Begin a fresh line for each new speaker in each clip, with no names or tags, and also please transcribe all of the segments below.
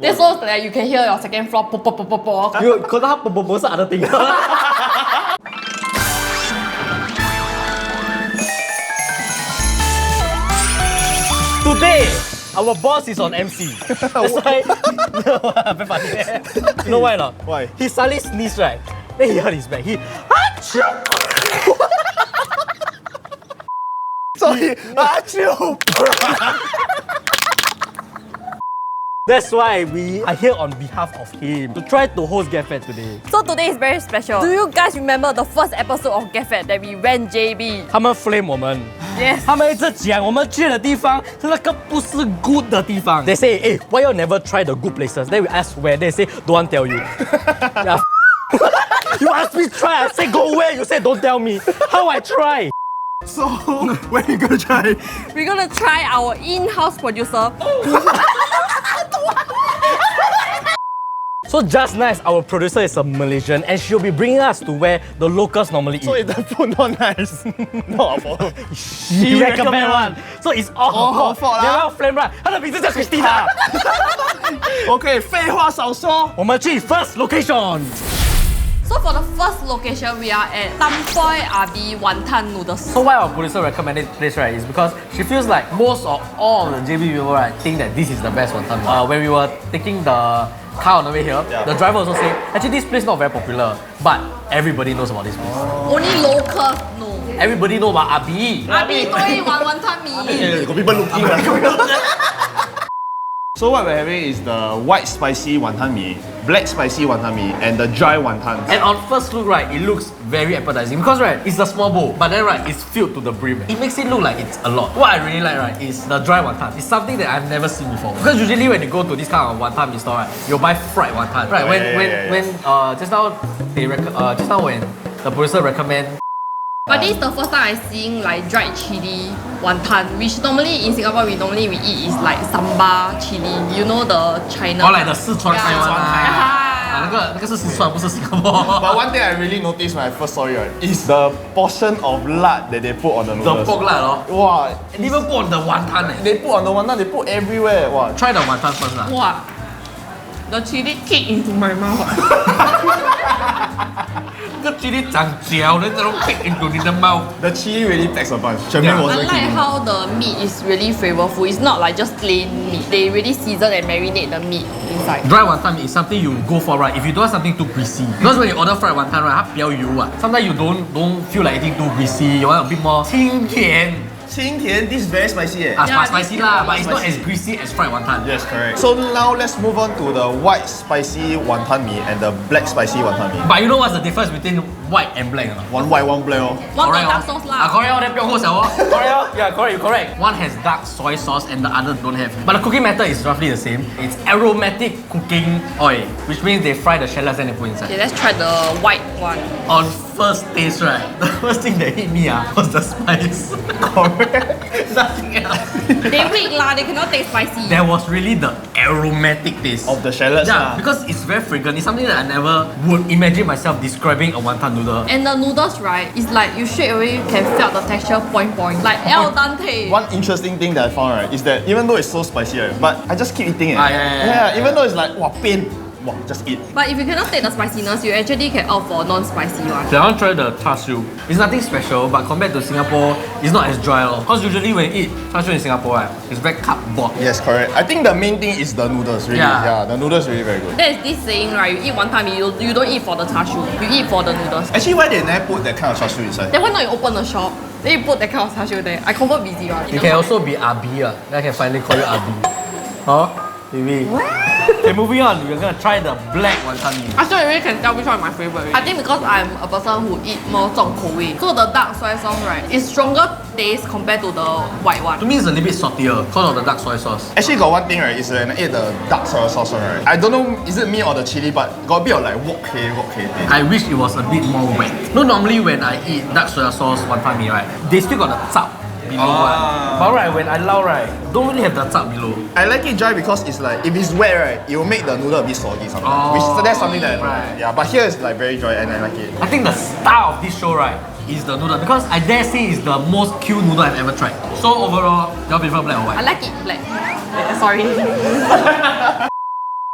That's so that you can hear your second floor pop pop pop pop pop.
You 可能它啵啵啵是 other thing. Today, our boss is on MC. That's why. Very funny. You know why not?
Why?
He suddenly sneezed, right? Then he hurt his back. He.
Sorry, achoo.
That's why we are here on behalf of him to try to host GATEKEEP today.
So today is very special. Do you guys remember the first episode of GATEKEEP that we went JB?
他们 flame 我们。
Yes.
他们一直讲我们去的地方是那个不是 good 的地方。They say, hey, why you never try the good places? Then we ask where. They say, don't want tell you. Yeah. You ask me try, I say go where. You say don't tell me. How I try?
So, when are you gonna try?
We're gonna try our in-house producer.
So just nice, our producer is a Malaysian and she'll be bringing us to where the locals normally eat.
So is the food not nice? Not our fault.
She recommend one. So it's all her fault.
lah.
你要 flame right? 她的名字叫 Christina.
OK， 废话少说。
我们去 first location.
So for the first location, we are at Tampoi A Wanton Noodles.
So why our producer recommended this right is because she feels like most of all the JB people right think that this is the best wonton. When we were taking the car on the way here, the driver also said actually this place not very popular, but everybody knows about this place.
Only locals know.
Everybody know about Abi.
Abi 对wanton mee.
Got people looking right? So what we're having is the white spicy wanton mee, black spicy wanton mee, and the dry wonton.
And on first look right, it looks very appetizing because right, it's a small bowl, but then right, it's filled to the brim. It makes it look like it's a lot. What I really like right is the dry wonton. It's something that I've never seen before. Because usually when you go to this kind of wonton mee store, right, you'll buy fried wonton. Right? When just now when the producer recommend.
But this is the first time I'm seeing like dried chili wonton, which normally in Singapore we eat is like sambal chili. You know the China.
Or like the Sichuan kind one.
Yeah.
那个是四川，不是 Singapore.
But one thing I really noticed when I first saw it right, is the portion of lard that they put on the
The
noodles.
pork lard, oh.
Wow.
And even put on the wonton.
They put on the wonton, they put everywhere. Wow.
Try the wonton first lah.
Wow. The chili kick into my mouth.
这个 chili 长脚，然后 kick into 你的 mouth.
The chili really packs a punch. Jermaine
I
wasn't
like
kidding.
how the meat is really flavorful. It's not like just plain meat. They really season and marinate the meat inside.
Dry wonton is something you go for right if you don't want something too greasy. Because when you order fried wonton right, 它比较油啊. Sometimes you don't feel like eating too greasy. You want a bit more 清甜.
清甜, this is very spicy. Eh?
Yeah,
Spicy
this
lah,
is
but it's not
spicy.
as greasy as fried wonton.
Yes, correct. So now let's move on to the white spicy wonton mee and the black spicy wonton mee.
But you know what's the difference between white and black?
One white, one black. Oh.
One
Correct,
dark
oh.
sauce lah.
Correct, oh, then 不用喝小哦. Correct, oh. Yeah, correct, you correct. One has dark soy sauce and the other don't have. But the cooking method is roughly the same. It's aromatic cooking oil, which means they fry the shallots and they put inside.
Okay, let's try the white one.
On first taste, right, the first thing that hit me was the spice.
Correct.
Nothing else.
They weak lah, they cannot taste spicy.
There was really the aromatic taste.
Of the shallots.
Yeah, because it's very fragrant. It's something that I never would imagine myself describing a wonton noodle.
And the noodles, right, it's like you straight away can feel the texture point. Like El Dente.
One interesting thing that I found right is that even though it's so spicy right, but I just keep eating it.
Yeah.
Even though it's like wow pain, wow just eat.
But if you cannot take the spiciness, you actually can opt for non-spicy one.
I want to try the char siu. It's nothing special, but compared to Singapore, it's not as dry. Because usually when you eat char siu in Singapore, right, it's very cardboard.
Yes, correct. I think the main thing is the noodles. Really,
Yeah.
the noodles really very good.
There's this saying, right, you eat one time, you don't eat for the char siu, you eat for the noodles.
Actually, why they never put that kind of char siu inside?
Then why not you open the shop, then you put that kind of char siu there? I confirm busy one.
You can also be Abi. Then I can finally call you Abi. Huh? Maybe. Okay, moving on, we're gonna try the black wonton mee.
Actually, I really can tell which one is my favorite. I think because I'm a person who eat more 重口味, so the dark soy sauce, right, is stronger taste compared to the white one.
To me, it's a little bit saltier because of the dark soy sauce.
Actually, got one thing right is when I ate the dark soy sauce one, right. I don't know is it me or the chili, but got a bit of like wok hei taste.
I wish it was a bit more wet. No, normally when I eat dark soy sauce wonton mee, right, they still got the chap below one. But right, when I lao right, don't really have the chap below.
I like it dry because it's like if it's wet right, it will make the noodle a bit soggy sometimes. Which so that's something that I
right.
like. Yeah, but here it's like very dry and I like it.
I think the star of this show, right, is the noodle because I dare say it's the most cute noodle I've ever tried. So overall, you prefer black or
I
white?
like it black. Sorry.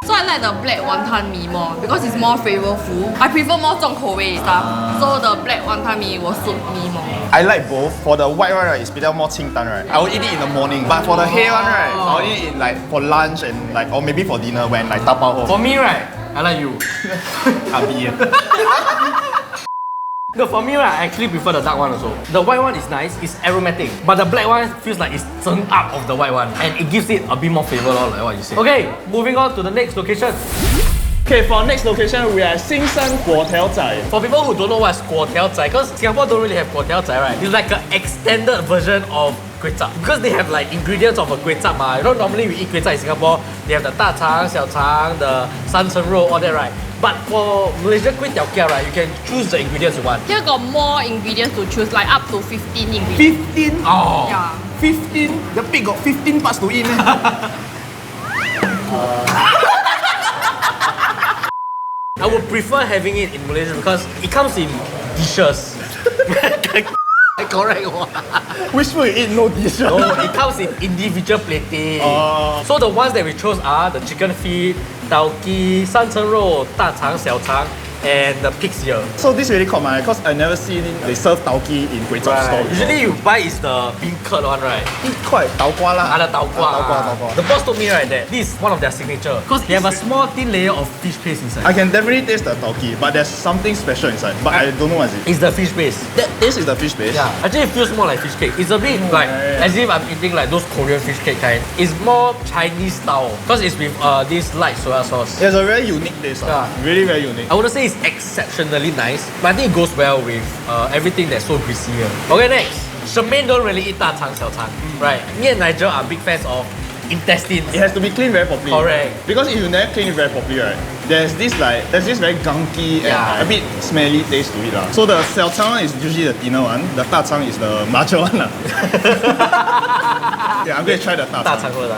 So I like the black wonton mee more because it's more flavorful. I prefer more 重口味 stuff. So the black wonton mee will suit me more.
I like both. For the white one, right, it's 比较 more 清淡 right. I will eat it in the morning. But for the hair one, right, I'll eat it like for lunch and like or maybe for dinner when like 打包 home.
For me, right, I like you.
Abi.
No, for me, right, I actually prefer the dark one also. The white one is nice, it's aromatic. But the black one feels like it's turned up of the white one. And it gives it a bit more flavor, like what you say. Okay, moving on to the next location.
Okay, for our next location, we are 新山粿条仔.
For people who don't know what's 粿条仔, because Singapore don't really have 粿条仔, right? It's like an extended version of kway chap. Because they have like ingredients of a kway chap. You know, normally we eat kway chap in Singapore, they have the 大肠, 小肠, the 三层肉, all that, right? But for Malaysian kway teow kia, right, you can choose the ingredients you want.
Here got more ingredients to choose, like up to 15 ingredients.
15?
Oh.
Yeah.
15? The pig got 15 parts to eat, man.
I would prefer having it in Malaysia because it comes in dishes. Correct.
Which food you eat no dish?
No, it comes in individual plating. So the ones that we chose are the chicken feet, tauki, 三层肉, 大肠, 小肠, and the pig's ear.
So this really caught my eye because I never seen they serve tauki in kway chap store.
Usually you buy is the bean curd one, right?
一块倒瓜啦.
The tau gua.
Tau
The boss told me right that this is one of their signature because they have a small thin layer of fish paste inside.
I can definitely taste the tauki, but there's something special inside. But I don't know what is it.
It's the fish paste.
This is the fish paste.
Yeah, actually it feels more like fish cake. It's a bit like as if I'm eating like those Korean fish cake kind. It's more Chinese style because it's with this light soya sauce.
It's a very unique taste.
Yeah.
Really very unique.
I wouldn't say it's exceptionally nice, but I think it goes well with everything that's so greasy here. Okay, next. Shermaine don't really eat 大肠, 小肠, right? Me and Nigel are big fans of intestines.
It has to be cleaned very properly.
Correct.
Because if you never clean it very properly, right, there's this very gunky
Yeah.
and a bit smelly taste to it. So the 小肠 one is usually the thinner one. The 大肠 is the larger one. Yeah, I'm going to try the 大肠.
大肠味的.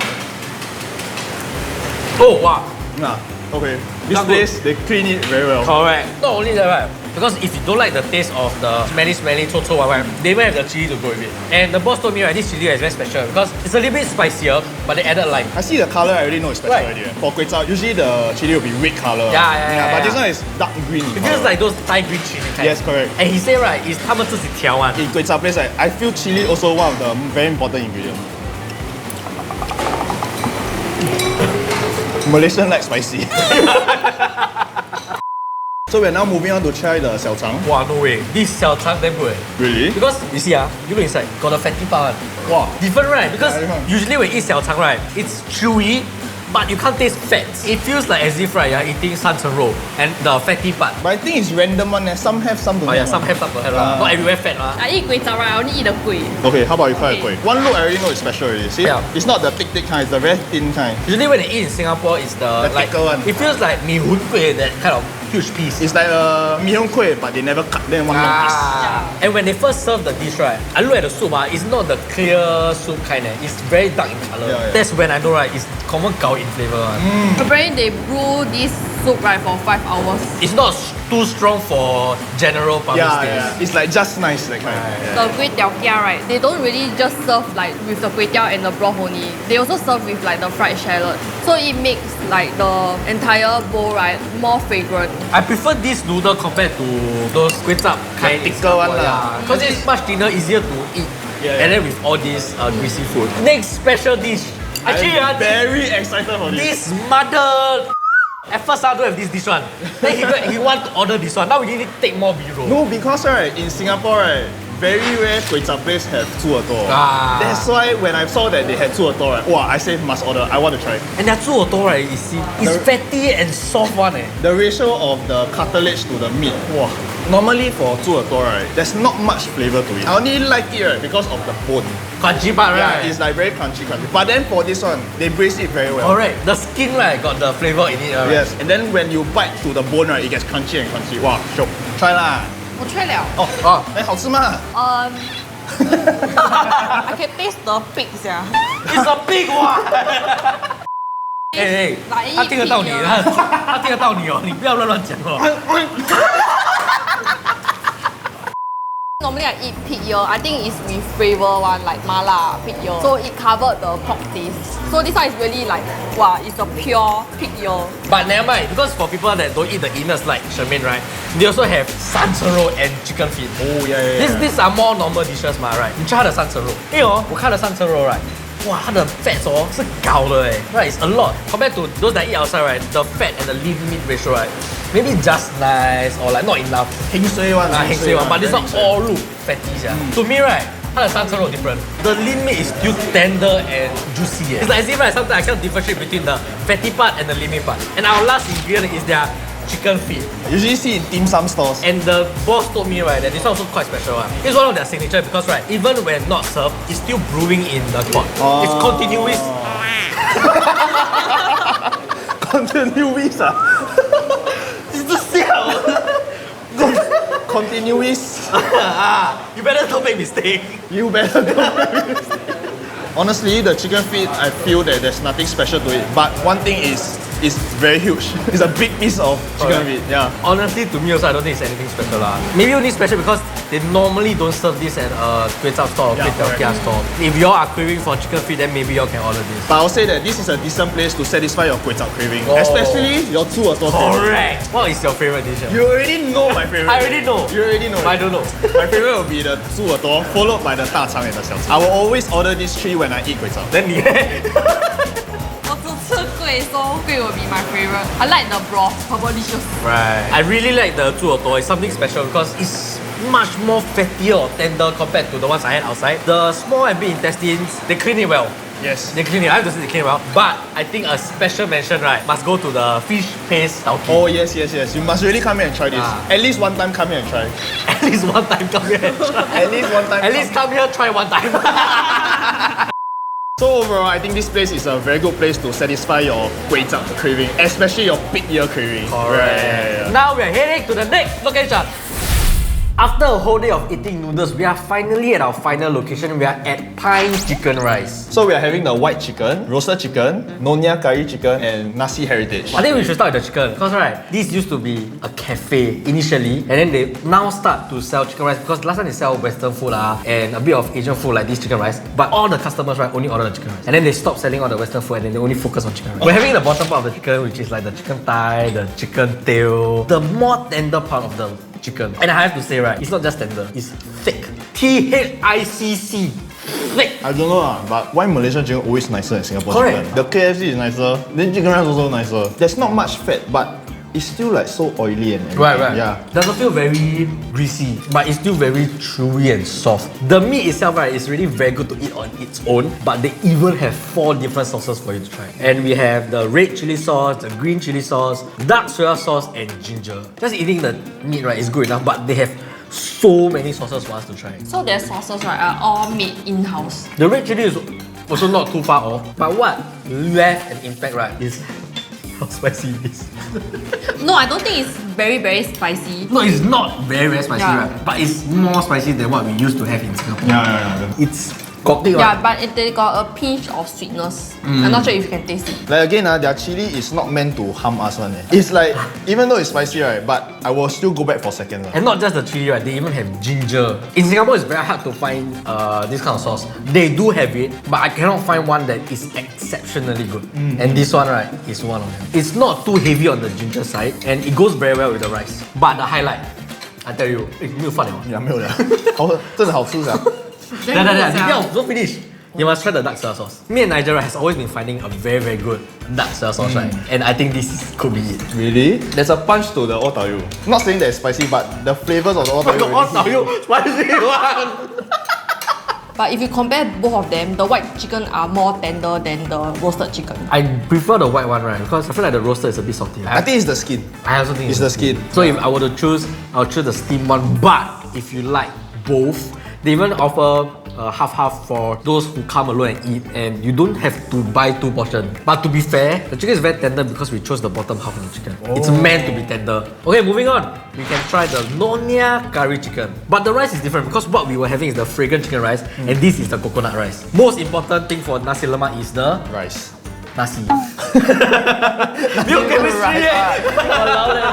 Oh wow.
Nah, okay. This
Not good.
place, they clean it very well.
Correct. Not only that, right? Because if you don't like the taste of the smelly, chou one, they even have the chili to go with it. And the boss told me, right, this chili is very special because it's a little bit spicier, but they added lime.
I see the color, I already know it's special
Right.
already. For kway chap, usually the chili will be red color.
Yeah.
But this one is dark green.
It feels like those Thai green chili kind.
Yes, correct.
And he said, right, it's 他们自己调 one.
In kway chap place, I feel chili also one of the very important ingredients. Malaysian like spicy. So we're now moving on to try the 小肠.
Wow, no way. This 小肠 damn good.
Really?
Because you see, you look inside, got the fatty part.
Wow.
Different, right? Because
Yeah, different.
usually when you eat 小肠, right, it's chewy, but you can't taste fat. It feels like as if, right, you're eating 三层肉 and the fatty part.
But I think it's random one. Some have, some don't
Oh yeah,
have.
some have, some don't have. Not everywhere fat.
I eat kway chap, right? I only eat the kway.
Okay, how about you try the
Okay.
kway? One look I already know it's special already. See?
Yeah.
It's not the thick kind, it's the very thin kind.
Usually when they eat in Singapore, it's the like
thicker one.
It feels like mee hoon kueh, that kind of huge piece.
It's like a mee hoon kueh, but they never cut them one long piece.
And when they first serve the dish, right, I look at the soup, it's not the clear soup kind. It's very dark in color.
Yeah.
That's when I know, right, it's common gao in flavor.
Apparently they brew this soup right for 5 hours.
It's not too strong for general public
Yeah,
taste.
yeah. It's like just nice, that kind.
The kway teow kia, right? They don't really just serve like with the kway teow and the broth only. They also serve with like the fried shallot. So it makes like the entire bowl, right, more fragrant.
I prefer this noodle compared to those kway chap kind.
thicker one lah.
Yeah, because it's much thinner, easier to eat.
Yeah.
And then with all this greasy food. Next special dish. Actually,
I'm very excited for this.
this mother. At first, I don't have this one. Then he want to order this one. Now we need to take more B-roll.
No, because right, in Singapore, right, very rare kway chap place have 猪耳朵. That's why when I saw that they had 猪耳朵, right, wow, I said must order. I want to try.
And their 猪耳朵, right, you see, it's fatty and soft one.
The ratio of the cartilage to the meat, wow. Normally for 猪耳朵, right, there's not much flavor to it. I only like it, right, because of the bone.
Crunchy part, right?
Yeah, it's like very crunchy. But then for this one, they braise it very well.
Alright, the skin, right, got the flavor in it, right?
Yes, and then when you bite to the bone, right, it gets crunchy and crunchy. Wow, shiok. Try lah.
我 try 了。
Oh,
好吃吗？
I can taste the pig, yeah.
it's a big one! 哎，他听得到你，他听得到你哦，你不要乱讲哦。
Normally I eat pig ear. I think it's with flavor one, like mala pig ear. So it covered the pork taste. So this one is really like, wow, it's a pure pig ear.
But never mind, because for people that don't eat the innards like Shermaine, right? They also have 三层肉 and chicken feet.
Oh yeah.
These are more normal dishes 嘛 right? 你吃它的三层肉，因为我看了三层肉 right? 哇，它的 fats 是高的right? It's a lot. Compared to those that eat outside, right? The fat and the lean meat ratio, right? Maybe just nice or like not enough.
輕水one.
But this one all look fatty. To me, right? 它的三层肉 different. The lean meat is still tender and juicy. It's like as if right, sometimes I can't differentiate between the fatty part and the lean meat part. And our last ingredient is their chicken feet.
Usually see in dim sum stores.
And the boss told me right that this one also quite special one. It's one of their signature because right, even when not served, it's still brewing in the pot. It's continuous.
Continuous 啊？你这笑。Continuous.
You better don't make mistake.
You better don't make mistake. Honestly, the chicken feet, I feel that there's nothing special to it. But one thing is, it's very huge. It's a big piece of chicken feet. Yeah.
Honestly, to me also, I don't think it's anything special lah. Maybe only special because they normally don't serve this at a kway chap store or kway teow store. If y'all are craving for chicken feet, then maybe y'all can order this.
But I'll say that this is a decent place to satisfy your kway chap craving, especially your 猪耳朵.
Correct. What is your favorite dish?
You already know my favorite.
I already know.
You already know.
But I don't know.
My favorite will be the 猪耳朵, followed by the 大肠 and the 小肠. I will always order these three when I eat kway chap.
Then 你
我只吃贵 so 贵 will be my favorite. I like the broth, delicious.
Right. I really like the 猪耳朵. It's something special because it's much more fattier or tender compared to the ones I had outside. The small and big intestines, they clean it well.
Yes.
They clean it. I have to say they clean it well. But I think a special mention, right, must go to the fish paste tauki.
Oh yes. You must really come here and try this. At least one time come here and try.
At least one time come here and try.
At least one time.
At least come here, try one time.
So overall, I think this place is a very good place to satisfy your kway chap craving, especially your pig ear craving.
Right. Now we are heading to the next location. After a whole day of eating noodles, we are finally at our final location. We are at Pine Chicken Rice.
So we are having the white chicken, roasted chicken, Nonya curry chicken, and nasi heritage.
I think we should start with the chicken because right, this used to be a cafe initially, and then they now start to sell chicken rice because last time they sell Western food and a bit of Asian food like this chicken rice. But all the customers right only order the chicken rice, and then they stop selling all the Western food and then they only focus on chicken rice. We're having the bottom part of the chicken, which is like the chicken thigh, the chicken tail, the more tender part of the chicken. And I have to say right, it's not just tender, it's thick. THICC. Thick.
I don't know but why Malaysian chicken always nicer than Singapore
Correct.
chicken? The KFC is nicer, then chicken rice also nicer. There's not much fat, but it's still like so oily and everything.
Right.
Yeah.
Doesn't feel very greasy, but it's still very chewy and soft. The meat itself, right, is really very good to eat on its own, but they even have 4 different sauces for you to try. And we have the red chili sauce, the green chili sauce, dark soya sauce, and ginger. Just eating the meat, right, is good enough, but they have so many sauces for us to try.
So their sauces right are all made in-house.
The red chili is also not too far off, but what left an impact, right, is how spicy it is.
No, I don't think it's very spicy.
No, it's not very spicy,
Yeah.
right? But it's more spicy than what we used to have in Singapore.
Yeah.
It's cocktail.
Yeah, but they got a pinch of sweetness. I'm not sure if you can taste it.
Like again, their chili is not meant to harm us one. It's like, even though it's spicy, right, but I will still go back for seconds.
And not just the chili, right? They even have ginger. In Singapore, it's very hard to find this kind of sauce. They do have it, but I cannot find one that is exceptionally good. And this one, right, is one of them. It's not too heavy on the ginger side, and it goes very well with the rice. But the highlight, I tell you, it's 没有饭了。
没有了，真的好吃啊。
Don't finish. You must try the dark soya sauce. Me and Nigel has always been finding a very good dark soya sauce, right? And I think this could be it.
Really? There's a punch to the old tau. Not saying that it's spicy, but the flavors of the old tau.
Spicy one.
But if you compare both of them, the white chicken are more tender than the roasted chicken.
I prefer the white one, right? Because I feel like the roasted is a bit salty.
I think it's the skin.
I also think
It's the skin.
So if I were to choose, I'll choose the steamed one. But if you like both, they even offer half-half for those who come alone and eat, and you don't have to buy 2 portions. But to be fair, the chicken is very tender because we chose the bottom half of the chicken. It's meant to be tender. Okay, moving on. We can try the Nonya curry chicken. But the rice is different because what we were having is the fragrant chicken rice, and this is the coconut rice. Most important thing for nasi lemak is the
Rice.
nasi. 没有 chemistry 耶。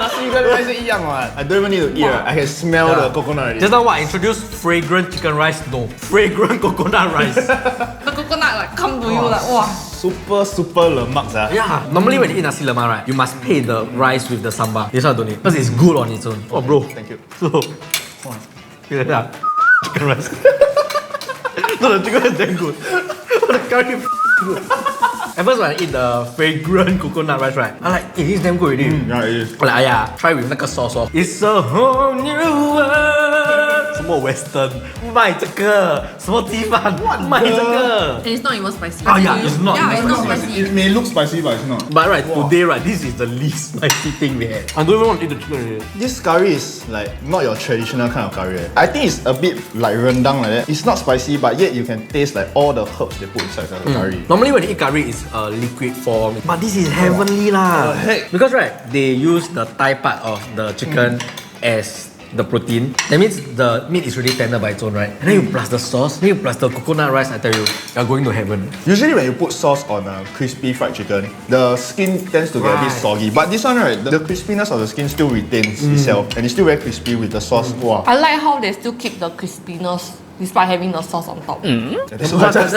nasi 跟 rice 是一样嘛。I don't even need to eat. I can smell the coconut already.
Just now what I introduced fragrant chicken rice? No, fragrant coconut rice.
The coconut like come to you like wow.
Super lemak,
Yeah, normally when you eat nasi lemak, right, you must pay the rice with the sambal. This one I don't need because it's good on its own. Oh, bro.
Thank you.
So, yeah, chicken rice. No, the chicken is damn good. The curry good. At first when I eat the fragrant coconut rice, right, I like, it is damn good already.
Yeah, it is.
Like, yeah, try with 那个 sauce. It's a whole new world. 什么 Western 卖这个，什么鸡饭卖这个。
And it's not even spicy.
Oh yeah, it's not.
Yeah, it's not spicy.
It may look spicy, but it's not.
But right, today right, this is the least spicy thing we had. I don't even want to eat the chicken already.
This curry is like not your traditional kind of curry. I think it's a bit like rendang like that. It's not spicy, but yet you can taste like all the herbs they put inside the curry.
Normally when you eat curry, it's a liquid form. But this is heavenly lah.
heck?
Because right, they use the thigh part of the chicken as the protein. That means the meat is really tender by its own, right? And then you plus the sauce, then you plus the coconut rice, I tell you, you're going to heaven.
Usually when you put sauce on a crispy fried chicken, the skin tends to get a bit soggy. But this one, right, the crispiness of the skin still retains itself, and it's still very crispy with the sauce. Wow.
I like how they still keep the crispiness despite having the sauce on top.
That's what I just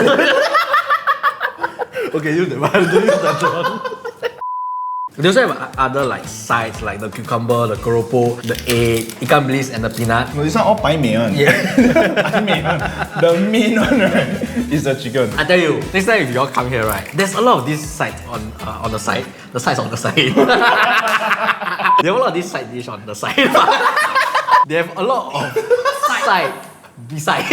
Okay, use that one. Use that one. They also have other like sides like the cucumber, the keropok, the egg, ikan bilis and the peanut.
No, this one all pai mei one.
Yeah.
Pai mei one. The main one, right, is the chicken.
I tell you, next time if you all come here, right, there's a lot of these sides on the side. The sides on the side. They have a lot of these side dish on the side. They have a lot of side beside.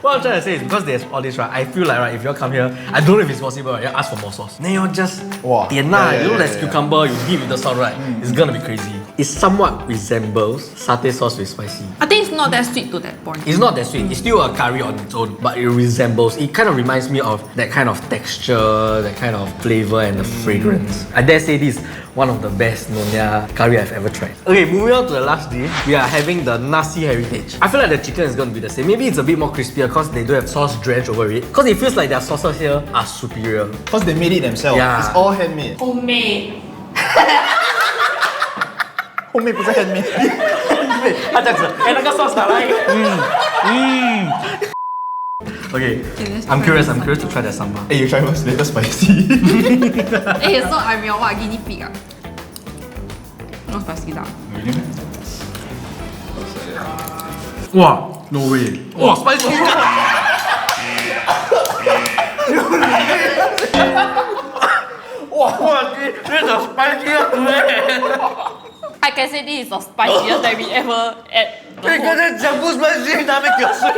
What I'm trying to say is because there's all this, right, I feel like, right, if you all come here, I don't know if it's possible, right, you ask for more sauce. Then you all just
Wow.
you know
Yeah,
there's cucumber, you dip with the sauce, right? It's gonna be crazy. It somewhat resembles satay sauce with spicy.
I think it's not that sweet to that point.
It's not that sweet. It's still a curry on its own, but it resembles. It kind of reminds me of that kind of texture, that kind of flavor and the fragrance. I dare say this is one of the best Nyonya curry I've ever tried. Okay, moving on to the last dish, we are having the nasi heritage. I feel like the chicken is going to be the same. Maybe it's a bit more crispier because they do have sauce drenched over it. Because it feels like their sauces here are superior.
Because they made it themselves.
Yeah.
It's all handmade.
Homemade.
Homemade 不是 handmade.
他这样子，哎，那个 sauce 拿来。Okay, I'm curious to try that sambal.
Hey, you try first, later spicy.
Hey, so I'm your what, guinea pig ah? Not spicy lah.
Wow, no way. Wow, spicy. Wow, this is the spiciest way.
I can say this is the spiciest that we ever ate.
你刚才讲不 spicy， 他没给水。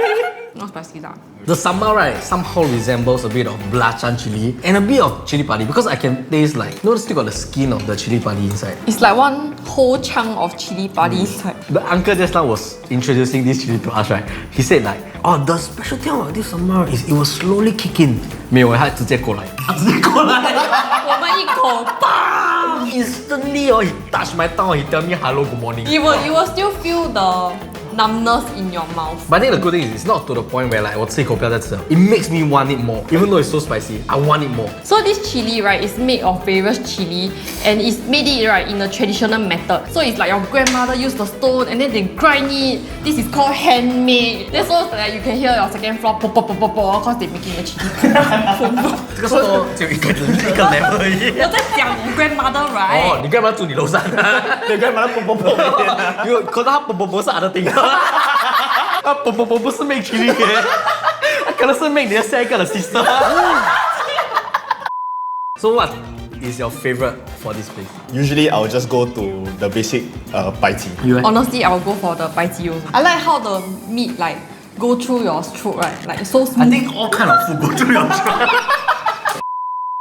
Not spicy lah.
The sambal, right, somehow resembles a bit of belacan chili and a bit of chili padi because I can taste like, you know, still got the skin of the chili padi inside.
It's like one whole chunk of chili padi inside.
The uncle just now was introducing this chili to us, right? He said like, oh, the special thing about this sambal is it will slowly kick in. 没有，他直接过来，直接过来。
我们一口爆。
Instantly, oh, he touched my tongue. He tell me hello, good morning.
You will still feel the numbness in your mouth.
But I think the good thing is it's not to the point where like 我吃一口不要再吃了. It makes me want it more. Even though it's so spicy, I want it more.
So this chili, right, is made of various chili and it's made it right in a traditional method. So it's like your grandmother used the stone and then they grind it. This is called handmade. That's why like you can hear your second floor pop pop pop pop pop because they making the chili.
这个说只有一个 level 而已。
我在讲我 grandmother,
哦，
right?
你干嘛住你楼上？
你干嘛啵啵啵？
可能他啵啵啵是 other thing。他啵啵啵不是 make chili 嘅，可能是 make 你的下一个的 sister。So what is your favorite for this place?
Usually, I'll just go to the basic pai ji.
You
Honestly, I will go for the pai ji also. I like how the meat like go through your throat, right? Like so smooth.
I think all kind of food go through your throat.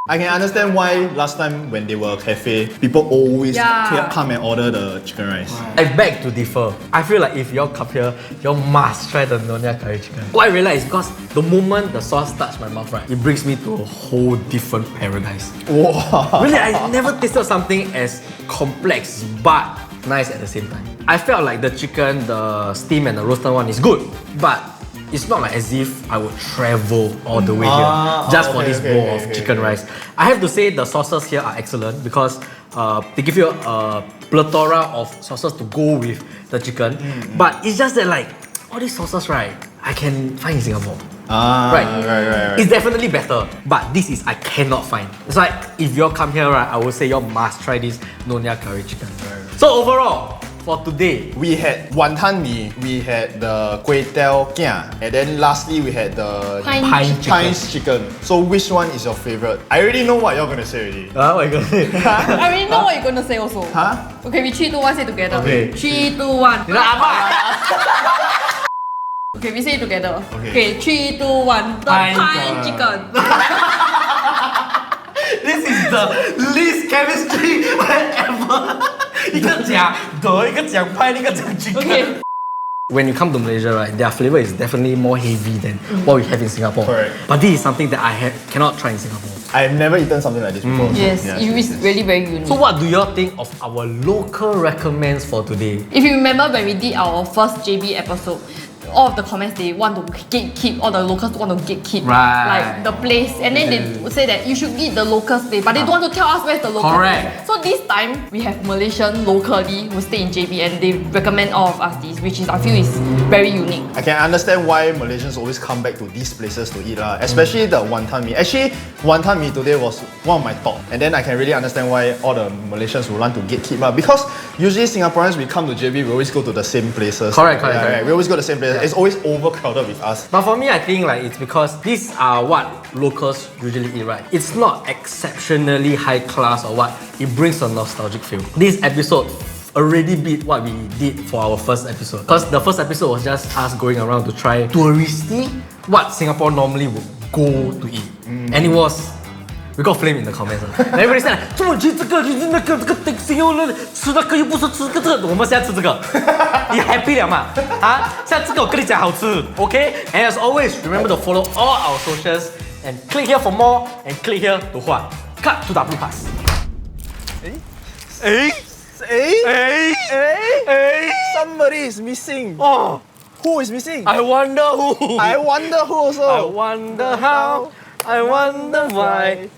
I can understand why last time when they were a cafe, people always come and order the chicken rice.
I beg to differ. I feel like if y'all come here, y'all must try the Nyonya curry chicken. What I realized is because the moment the sauce touched my mouth, right, it brings me to a whole different paradise.
Wow.
Really, I never tasted something as complex but nice at the same time. I felt like the chicken, the steam and the roasted one is good, but it's not like as if I would travel all the way here just for this bowl of chicken rice. I have to say the sauces here are excellent because they give you a plethora of sauces to go with the chicken. But it's just that like all these sauces, right, I can find in Singapore. Right. It's definitely better, but this is I cannot find. It's like if you all come here, right, I would say you all must try this Nonya curry chicken. So overall, for today,
we had Wanton mee, we had the kway仔, and then lastly we had the Pines chicken. So which one is your favorite? I already know what you're gonna say already.
what are you gonna say?
I already know what you're gonna say also.
Huh?
Okay, we 3, 2, 1 say together.
Okay.
3, 2, 1.
You know,
Okay, we say it together.
Okay.
3, 2, 1. The pine chicken.
This is the least chemistry ever. 一个讲的，一个讲派，一个讲 chicken.
Okay.
When you come to Malaysia, right, their flavor is definitely more heavy than what we have in Singapore.
Correct.
But this is something that I cannot try in Singapore.
I've never eaten something like this before.
Yes, it is really very unique.
So what do you all think of our local recommends for today?
If you remember when we did our first JB episode, all of the comments they want to gatekeep, all the locals want to gatekeep like the place, and then they would say that you should eat the local place, but they don't want to tell us where's the local place. So this time we have Malaysian locally who stay in JB and they recommend all of us this, which is I feel is very unique.
I can understand why Malaysians always come back to these places to eat, especially the Wanton mee. Actually, Wanton mee today was one of my top, and then I can really understand why all the Malaysians will want to gatekeep, because usually Singaporeans, we come to JB, we always go to the same places.
Correct.
We always go to the same places. It's always overcrowded with us.
But for me, I think like it's because these are what locals usually eat, right? It's not exceptionally high class or what. It brings a nostalgic feel. This episode already beat what we did for our first episode. Because the first episode was just us going around to try touristy, what Singapore normally would go to eat. And it was, we got flame in the comments. Everybody said, 怎么吃这个就是那个顶新又那吃那个又不是吃这个，我们现在吃这个，你 happy 了嘛？啊，现在这个我跟你讲好吃 ，OK? And as always, remember to follow all our socials and click here for more and click here to what? Cut to W pass.
Somebody is missing.
Oh,
Who is missing?
I wonder who.
I wonder who also.
I wonder how. I wonder why.